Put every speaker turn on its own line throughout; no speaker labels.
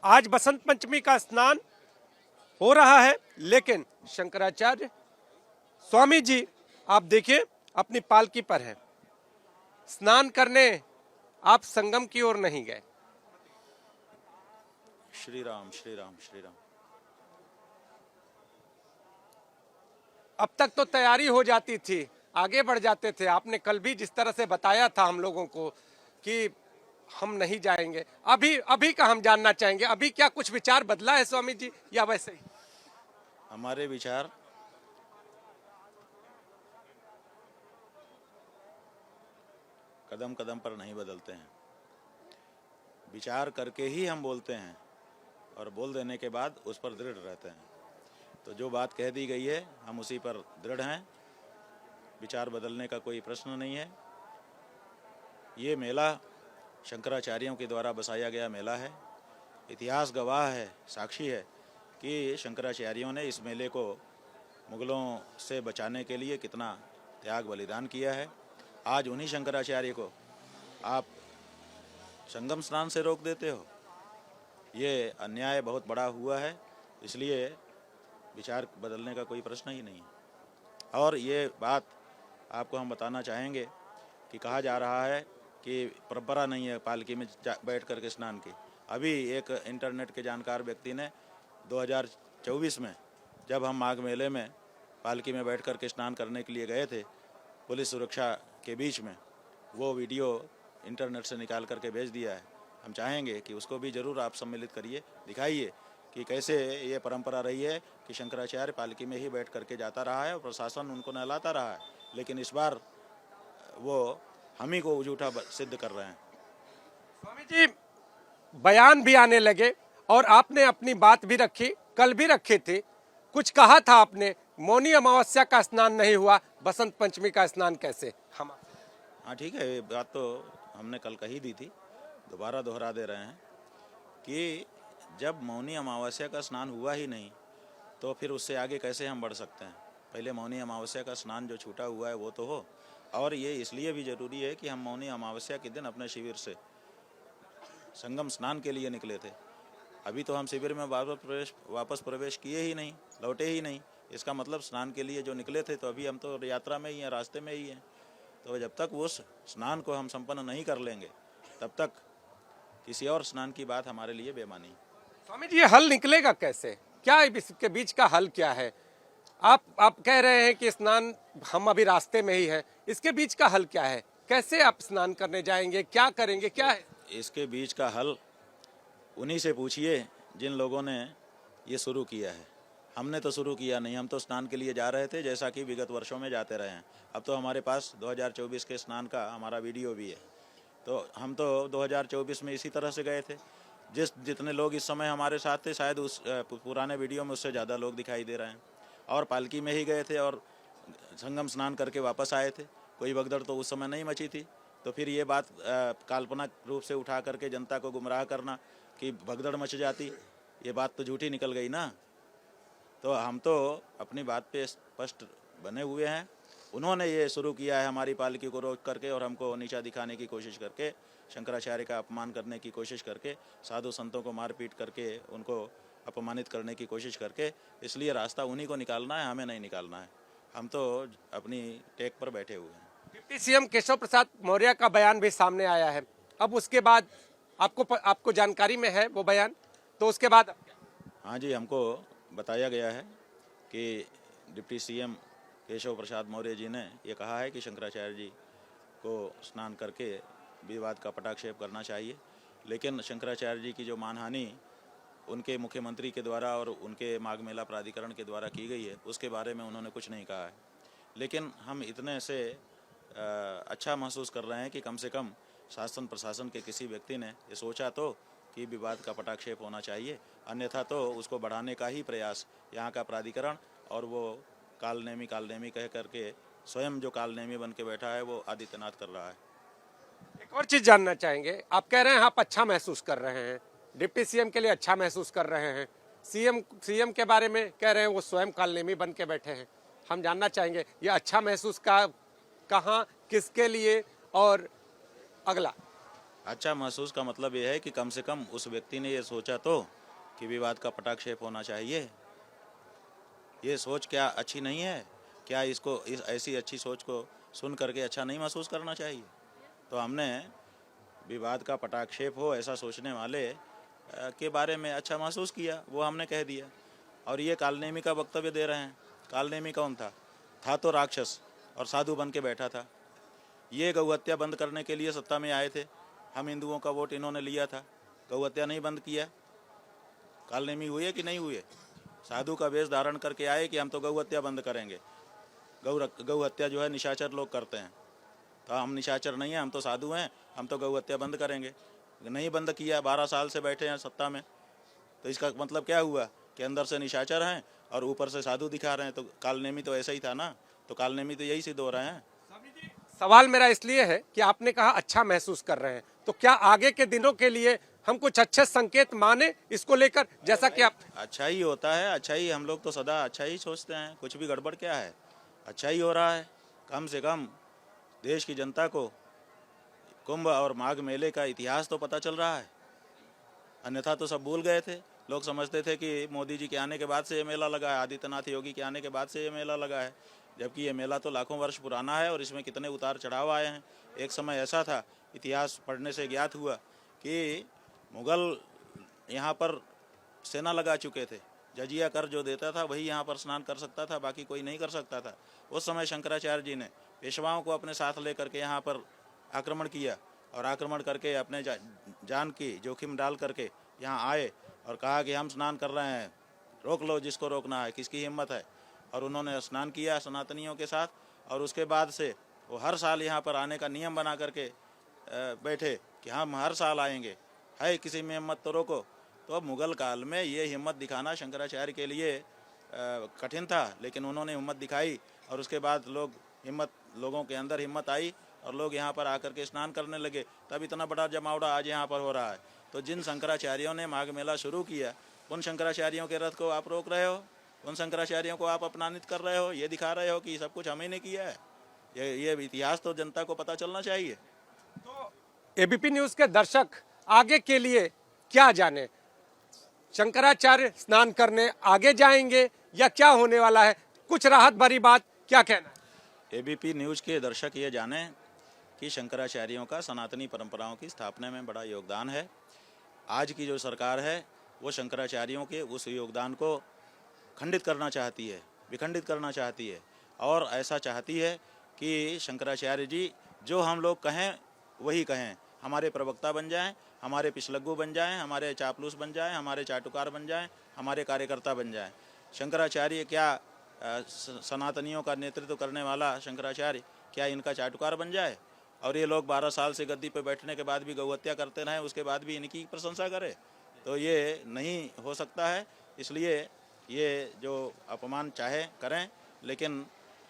आज बसंत पंचमी का स्नान हो रहा है, लेकिन शंकराचार्य स्वामी जी आप देखिए अपनी पालकी पर हैं। स्नान करने आप संगम की ओर नहीं गए।
श्री राम श्री राम श्री राम।
अब तक तो तैयारी हो जाती थी, आगे बढ़ जाते थे। आपने कल भी जिस तरह से बताया था हम लोगों को कि हम नहीं जाएंगे, अभी का हम जानना चाहेंगे, अभी क्या कुछ विचार बदला है स्वामी जी या वैसे ही?
हमारे विचार कदम कदम पर नहीं बदलते हैं, विचार करके ही हम बोलते हैं और बोल देने के बाद उस पर दृढ़ रहते हैं। तो जो बात कह दी गई है हम उसी पर दृढ़ हैं, विचार बदलने का कोई प्रश्न नहीं है। ये मेला शंकराचार्यों के द्वारा बसाया गया मेला है। इतिहास गवाह है, साक्षी है कि शंकराचार्यों ने इस मेले को मुगलों से बचाने के लिए कितना त्याग बलिदान किया है। आज उन्हीं शंकराचार्य को आप संगम स्नान से रोक देते हो, ये अन्याय बहुत बड़ा हुआ है। इसलिए विचार बदलने का कोई प्रश्न ही नहीं है। और ये बात आपको हम बताना चाहेंगे कि कहा जा रहा है कि परंपरा नहीं है पालकी में बैठ कर के स्नान की। अभी एक इंटरनेट के जानकार व्यक्ति ने 2024 में जब हम माघ मेले में पालकी में बैठ कर के स्नान करने के लिए गए थे, पुलिस सुरक्षा के बीच में, वो वीडियो इंटरनेट से निकाल करके भेज दिया है। हम चाहेंगे कि उसको भी ज़रूर आप सम्मिलित करिए, दिखाइए कि कैसे ये परंपरा रही है कि शंकराचार्य पालकी में ही बैठ करके जाता रहा है और प्रशासन उनको नहलाता रहा है, लेकिन इस बार वो हम ही को झूठा सिद्ध कर रहे हैं।
स्वामी जी बयान भी आने लगे और आपने अपनी बात भी रखी, कल भी रखी थी। कुछ कहा था आपने, मौनी अमावस्या का स्नान नहीं हुआ, बसंत पंचमी का स्नान कैसे? हम
हाँ ठीक है, ये बात तो हमने कल कही दी थी, दोबारा दोहरा दे रहे हैं कि जब मौनी अमावस्या का स्नान हुआ ही नहीं तो फिर उससे आगे कैसे हम बढ़ सकते हैं। पहले मौनी अमावस्या का स्नान जो छूटा हुआ है वो तो हो। और ये इसलिए भी ज़रूरी है कि हम मौनी अमावस्या के दिन अपने शिविर से संगम स्नान के लिए निकले थे। अभी तो हम शिविर में वापस प्रवेश किए ही नहीं, लौटे ही नहीं। इसका मतलब स्नान के लिए जो निकले थे तो अभी हम तो यात्रा में ही हैं, रास्ते में ही हैं। तो जब तक उस स्नान को हम संपन्न नहीं कर लेंगे तब तक किसी और स्नान की बात हमारे लिए बेमानी।
स्वामी जी ये हल निकलेगा कैसे? क्या इसके बीच का हल क्या है? आप कह रहे हैं कि स्नान हम अभी रास्ते में ही हैं, इसके बीच का हल क्या है? कैसे आप स्नान करने जाएंगे, क्या करेंगे, क्या है
इसके बीच का हल? उन्हीं से पूछिए जिन लोगों ने ये शुरू किया है। हमने तो शुरू किया नहीं, हम तो स्नान के लिए जा रहे थे जैसा कि विगत वर्षों में जाते रहे हैं। अब तो हमारे पास 2024 के स्नान का हमारा वीडियो भी है। तो हम तो 2024 में इसी तरह से गए थे। जितने लोग इस समय हमारे साथ थे शायद उस पुराने वीडियो में उससे ज़्यादा लोग दिखाई दे रहे हैं। और पालकी में ही गए थे और संगम स्नान करके वापस आए थे, कोई भगदड़ तो उस समय नहीं मची थी। तो फिर ये बात काल्पनिक रूप से उठा करके जनता को गुमराह करना कि भगदड़ मच जाती, ये बात तो झूठी निकल गई ना। तो हम तो अपनी बात पे स्पष्ट बने हुए हैं। उन्होंने ये शुरू किया है हमारी पालकी को रोक करके और हमको नीचा दिखाने की कोशिश करके, शंकराचार्य का अपमान करने की कोशिश करके, साधु संतों को मारपीट करके उनको अपमानित करने की कोशिश करके। इसलिए रास्ता उन्हीं को निकालना है, हमें नहीं निकालना है। हम तो अपनी टेक पर बैठे हुए हैं।
डिप्टी सीएम केशव प्रसाद मौर्य का बयान भी सामने आया है। अब उसके बाद आपको जानकारी में है वो बयान, तो उसके बाद
हाँ जी, हमको बताया गया है कि डिप्टी सीएम केशव प्रसाद मौर्य जी ने ये कहा है कि शंकराचार्य जी को स्नान करके विवाद का पटाक्षेप करना चाहिए। लेकिन शंकराचार्य जी की जो मानहानि उनके मुख्यमंत्री के द्वारा और उनके माघ मेला प्राधिकरण के द्वारा की गई है, उसके बारे में उन्होंने कुछ नहीं कहा है। लेकिन हम इतने से अच्छा महसूस कर रहे हैं कि कम से कम शासन प्रशासन के किसी व्यक्ति ने ये सोचा तो कि विवाद का पटाक्षेप होना चाहिए, अन्यथा तो उसको बढ़ाने का ही प्रयास यहाँ का प्राधिकरण और वो कालनेमी कह करके स्वयं जो कालनेमी बन के बैठा है वो आदित्यनाथ कर रहा है।
एक और चीज जानना चाहेंगे, आप कह रहे हैं आप अच्छा महसूस कर रहे हैं, डिप्टी सीएम के लिए अच्छा महसूस कर रहे हैं, सीएम के बारे में कह रहे हैं वो स्वयं कालनेमी बन के बैठे हैं। हम जानना चाहेंगे ये अच्छा महसूस का कहाँ, किसके लिए और अगला?
अच्छा महसूस का मतलब ये है कि कम से कम उस व्यक्ति ने ये सोचा तो कि विवाद का पटाक्षेप होना चाहिए। ये सोच क्या अच्छी नहीं है? क्या इसको इस ऐसी अच्छी सोच को सुन करके अच्छा नहीं महसूस करना चाहिए? तो हमने विवाद का पटाक्षेप हो ऐसा सोचने वाले के बारे में अच्छा महसूस किया, वो हमने कह दिया। और ये कालनेमी का वक्तव्य दे रहे हैं। कालनेमी कौन था? था तो राक्षस और साधु बन के बैठा था। ये गौ हत्या बंद करने के लिए सत्ता में आए थे। हम हिंदुओं का वोट इन्होंने लिया था, गौ हत्या नहीं बंद किया। कालनेमी हुए कि नहीं हुए? साधु का वेश धारण करके आए कि हम तो गौ हत्या बंद करेंगे। गौ हत्या जो है निशाचर लोग करते हैं, तो हम निशाचर नहीं हैं, हम तो साधु हैं, हम तो गौ हत्या बंद करेंगे। नहीं बंद किया, 12 साल से बैठे हैं सत्ता में। तो इसका मतलब क्या हुआ कि अंदर से निशाचर हैं और ऊपर से साधु दिखा रहे हैं। तो कालनेमी तो ऐसा ही था ना, तो कालनेमी तो यही सिद्ध हो रहे हैं।
सवाल मेरा इसलिए है कि आपने कहा अच्छा महसूस कर रहे हैं, तो क्या आगे के दिनों के लिए हम कुछ अच्छे संकेत माने इसको लेकर, जैसा कि आप
अच्छा ही होता है, अच्छा ही, हम लोग तो सदा अच्छा ही सोचते हैं, कुछ भी गड़बड़ क्या है, अच्छा ही हो रहा है। कम से कम देश की जनता को कुंभ और माघ मेले का इतिहास तो पता चल रहा है, अन्यथा तो सब भूल गए थे। लोग समझते थे कि मोदी जी के आने के बाद से ये मेला लगा है, आदित्यनाथ योगी के आने के बाद से ये मेला लगा है, जबकि ये मेला तो लाखों वर्ष पुराना है और इसमें कितने उतार चढ़ाव आए हैं। एक समय ऐसा था, इतिहास पढ़ने से ज्ञात हुआ कि मुगल यहाँ पर सेना लगा चुके थे। जजिया कर जो देता था वही यहाँ पर स्नान कर सकता था, बाकी कोई नहीं कर सकता था। उस समय शंकराचार्य जी ने पेशवाओं को अपने साथ लेकर के यहाँ पर आक्रमण किया और आक्रमण करके अपने जान की जोखिम डाल करके यहाँ आए और कहा कि हम स्नान कर रहे हैं, रोक लो जिसको रोकना है, किसकी हिम्मत है। और उन्होंने स्नान किया सनातनियों के साथ, और उसके बाद से वो हर साल यहाँ पर आने का नियम बना करके बैठे कि हम हर साल आएंगे, है किसी में हिम्मत तो रोको। तो अब मुगल काल में ये हिम्मत दिखाना शंकराचार्य के लिए कठिन था, लेकिन उन्होंने हिम्मत दिखाई और उसके बाद लोगों के अंदर हिम्मत आई और लोग यहाँ पर आकर के स्नान करने लगे। तब इतना बड़ा जमावड़ा आज यहाँ पर हो रहा है। तो जिन शंकराचार्यों ने माघ मेला शुरू किया, उन शंकराचार्यों के रथ को आप रोक रहे हो, उन शंकराचार्यों को आप अपमानित कर रहे हो, ये दिखा रहे हो कि सब कुछ हमें ने किया है। ये इतिहास तो जनता को पता चलना चाहिए।
तो एबीपी न्यूज के दर्शक आगे के लिए क्या जाने, शंकराचार्य स्नान करने आगे जाएंगे या क्या होने वाला है? कुछ राहत भरी बात, क्या कहना है?
एबीपी न्यूज के दर्शक ये जाने कि शंकराचार्यों का सनातनी परंपराओं की स्थापना में बड़ा योगदान है। आज की जो सरकार है वो शंकराचार्यों के उस योगदान को खंडित करना चाहती है, विखंडित करना चाहती है, और ऐसा चाहती है कि शंकराचार्य जी जो हम लोग कहें वही कहें, हमारे प्रवक्ता बन जाएं, हमारे पिछलग्गू बन जाएं, हमारे चापलूस बन जाएं, हमारे चाटुकार बन जाएं, हमारे कार्यकर्ता बन जाएं। शंकराचार्य क्या सनातनियों का नेतृत्व करने वाला शंकराचार्य क्या इनका चाटुकार बन जाए? और ये लोग 12 साल से गद्दी पे बैठने के बाद भी गौ हत्या करते रहें, उसके बाद भी इनकी प्रशंसा करें, तो ये नहीं हो सकता है। इसलिए ये जो अपमान चाहे करें, लेकिन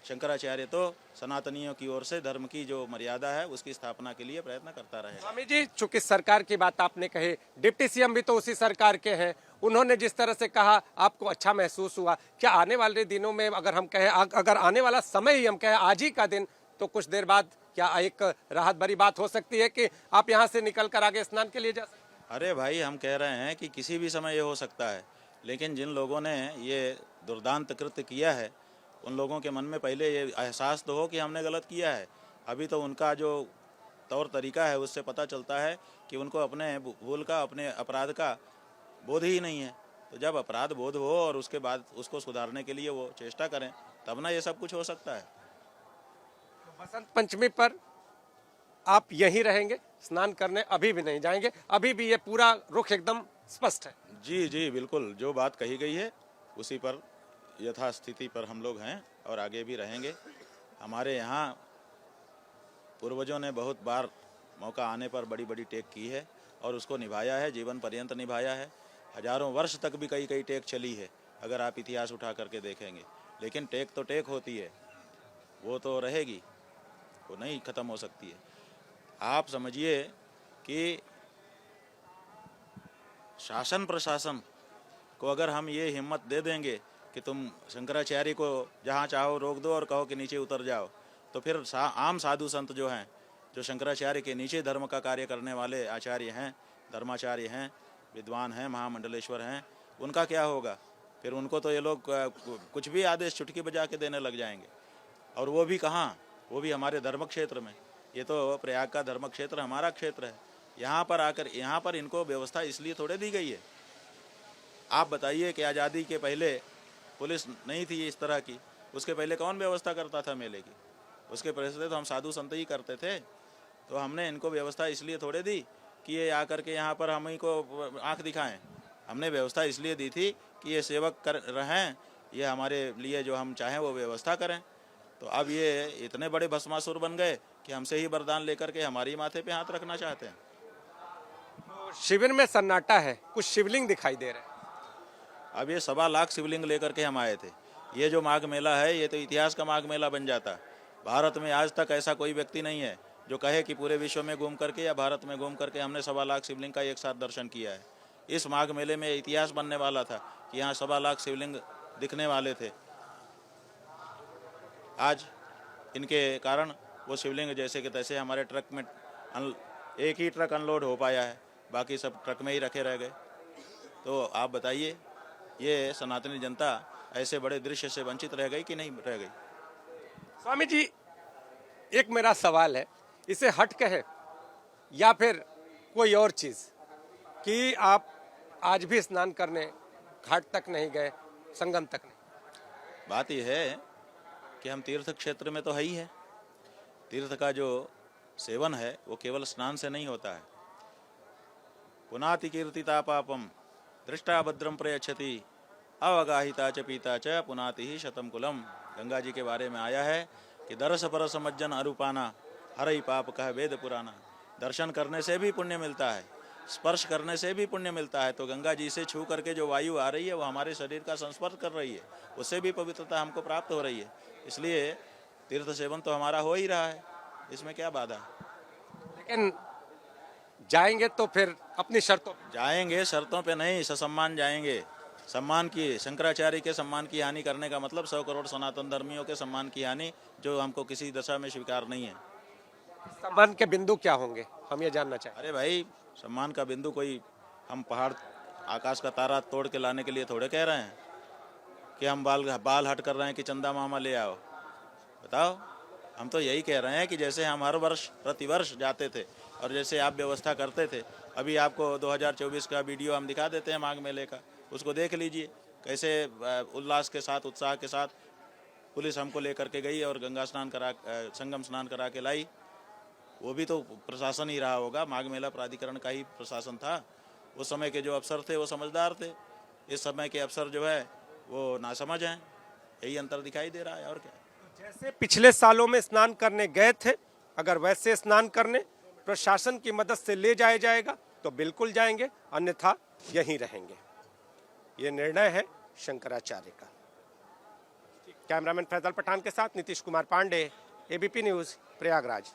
शंकराचार्य तो सनातनियों की ओर से धर्म की जो मर्यादा है उसकी स्थापना के लिए प्रयत्न करता रहेगा।
स्वामी जी, चूंकि सरकार की बात आपने कही, डिप्टी सीएम भी तो उसी सरकार के हैं, उन्होंने जिस तरह से कहा आपको अच्छा महसूस हुआ? क्या आने वाले दिनों में अगर हम कहें, अगर आने वाला समय ही हम कहें आज ही का दिन, तो कुछ देर बाद क्या एक राहत भरी बात हो सकती है कि आप यहाँ से निकल कर आगे स्नान के लिए जा सकते हैं?
अरे भाई, हम कह रहे हैं कि किसी भी समय ये हो सकता है, लेकिन जिन लोगों ने ये दुर्दांत कृत्य किया है उन लोगों के मन में पहले ये एहसास तो हो कि हमने गलत किया है। अभी तो उनका जो तौर तरीका है उससे पता चलता है कि उनको अपने भूल का, अपने अपराध का बोध ही नहीं है। तो जब अपराध बोध हो और उसके बाद उसको सुधारने के लिए वो चेष्टा करें, तब ना ये सब कुछ हो सकता है।
बसंत पंचमी पर आप यहीं रहेंगे, स्नान करने अभी भी नहीं जाएंगे? अभी भी ये पूरा रुख एकदम स्पष्ट है?
जी जी बिल्कुल, जो बात कही गई है उसी पर यथास्थिति पर हम लोग हैं और आगे भी रहेंगे। हमारे यहाँ पूर्वजों ने बहुत बार मौका आने पर बड़ी बड़ी टेक की है और उसको निभाया है, जीवन पर्यंत निभाया है। हजारों वर्ष तक भी कई कई टेक चली है, अगर आप इतिहास उठा करके देखेंगे। लेकिन टेक तो टेक होती है, वो तो रहेगी, वो नहीं ख़त्म हो सकती है। आप समझिए कि शासन प्रशासन को अगर हम ये हिम्मत दे देंगे कि तुम शंकराचार्य को जहाँ चाहो रोक दो और कहो कि नीचे उतर जाओ, तो फिर आम साधु संत जो हैं जो शंकराचार्य के नीचे धर्म का कार्य करने वाले आचार्य हैं, धर्माचार्य हैं, विद्वान हैं, महामंडलेश्वर हैं, उनका क्या होगा? फिर उनको तो ये लोग कुछ भी आदेश चुटकी बजा के देने लग जाएंगे। और वो भी कहाँ? वो भी हमारे धर्म क्षेत्र में। ये तो प्रयाग का धर्म क्षेत्र हमारा क्षेत्र है। यहाँ पर आकर यहाँ पर इनको व्यवस्था इसलिए थोड़े दी गई है। आप बताइए कि आज़ादी के पहले पुलिस नहीं थी इस तरह की, उसके पहले कौन व्यवस्था करता था मेले की? उसके पहले तो हम साधु संत ही करते थे। तो हमने इनको व्यवस्था इसलिए थोड़े दी कि ये आकर के यहाँ पर हम ही को आँख दिखाएं। हमने व्यवस्था इसलिए दी थी कि ये सेवक कर रहें, ये हमारे लिए जो हम चाहें वो व्यवस्था करें। तो अब ये इतने बड़े भस्मासुर बन गए कि हमसे ही वरदान लेकर के हमारी माथे पे हाथ रखना चाहते हैं।
तो शिविर में सन्नाटा है, कुछ शिवलिंग दिखाई दे रहे हैं।
अब ये 1.25 लाख शिवलिंग लेकर के हम आए थे। ये जो माघ मेला है ये तो इतिहास का माघ मेला बन जाता। भारत में आज तक ऐसा कोई व्यक्ति नहीं है जो कहे कि पूरे विश्व में घूम करके या भारत में घूम करके हमने 1.25 लाख शिवलिंग का एक साथ दर्शन किया है। इस माघ मेले में इतिहास बनने वाला था कि यहाँ 1.25 लाख शिवलिंग दिखने वाले थे। आज इनके कारण वो शिवलिंग जैसे कि तैसे हमारे ट्रक में एक ही ट्रक अनलोड हो पाया है, बाकी सब ट्रक में ही रखे रह गए। तो आप बताइए, ये सनातनी जनता ऐसे बड़े दृश्य से वंचित रह गई कि नहीं रह गई?
स्वामी जी, एक मेरा सवाल है, इसे हट के है या फिर कोई और चीज कि आप आज भी स्नान करने घाट तक नहीं गए, संगम तक नहीं?
बात यह है कि हम तीर्थ क्षेत्र में तो है ही है। तीर्थ का जो सेवन है वो केवल स्नान से नहीं होता है। पुनाति कीर्तिता पापम दृष्टा भद्रम प्रयच्छति अवगाहिता च पीता च पुनाति ही शतम कुलम। गंगा जी के बारे में आया है कि दरस परस मज्जन अरूपाना हरई पाप कह वेद पुराना। दर्शन करने से भी पुण्य मिलता है, स्पर्श करने से भी पुण्य मिलता है। तो गंगा जी से छू करके जो वायु आ रही है वो हमारे शरीर का संस्पर्श कर रही है, उससे भी पवित्रता हमको प्राप्त हो रही है। इसलिए तीर्थ सेवन तो हमारा हो ही रहा है, इसमें क्या बाधा है?
लेकिन जाएंगे तो फिर अपनी शर्तों पे।
जाएंगे, शर्तों पे नहीं, ससम्मान जाएंगे। सम्मान की, शंकराचार्य के सम्मान की हानि करने का मतलब 100 करोड़ सनातन धर्मियों के सम्मान की हानि, जो हमको किसी दशा में स्वीकार नहीं है।
सम्मान के बिंदु क्या होंगे, हम ये जानना चाहें।
अरे भाई, सम्मान का बिंदु कोई हम पहाड़ आकाश का तारा तोड़ के लाने के लिए थोड़े कह रहे हैं कि हम बाल हट कर रहे हैं कि चंदा मामा ले आओ। बताओ, हम तो यही कह रहे हैं कि जैसे हम हर वर्ष प्रतिवर्ष जाते थे और जैसे आप व्यवस्था करते थे, अभी आपको 2024 का वीडियो हम दिखा देते हैं माघ मेले का, उसको देख लीजिए कैसे उल्लास के साथ, उत्साह के साथ पुलिस हमको लेकर के गई और गंगा स्नान करा, संगम स्नान करा के लाई। वो भी तो प्रशासन ही रहा होगा, माघ मेला प्राधिकरण का ही प्रशासन था। उस समय के जो अफसर थे वो समझदार थे, इस समय के अफसर जो है वो नासमझ हैं। यही अंतर दिखाई दे रहा है, और क्या।
जैसे पिछले सालों में स्नान करने गए थे, अगर वैसे स्नान करने प्रशासन की मदद से ले जाया जाएगा तो बिल्कुल जाएंगे, अन्यथा यहीं रहेंगे। ये निर्णय है शंकराचार्य का। कैमरामैन फैजल पठान के साथ नीतीश कुमार पांडे, एबीपी न्यूज, प्रयागराज।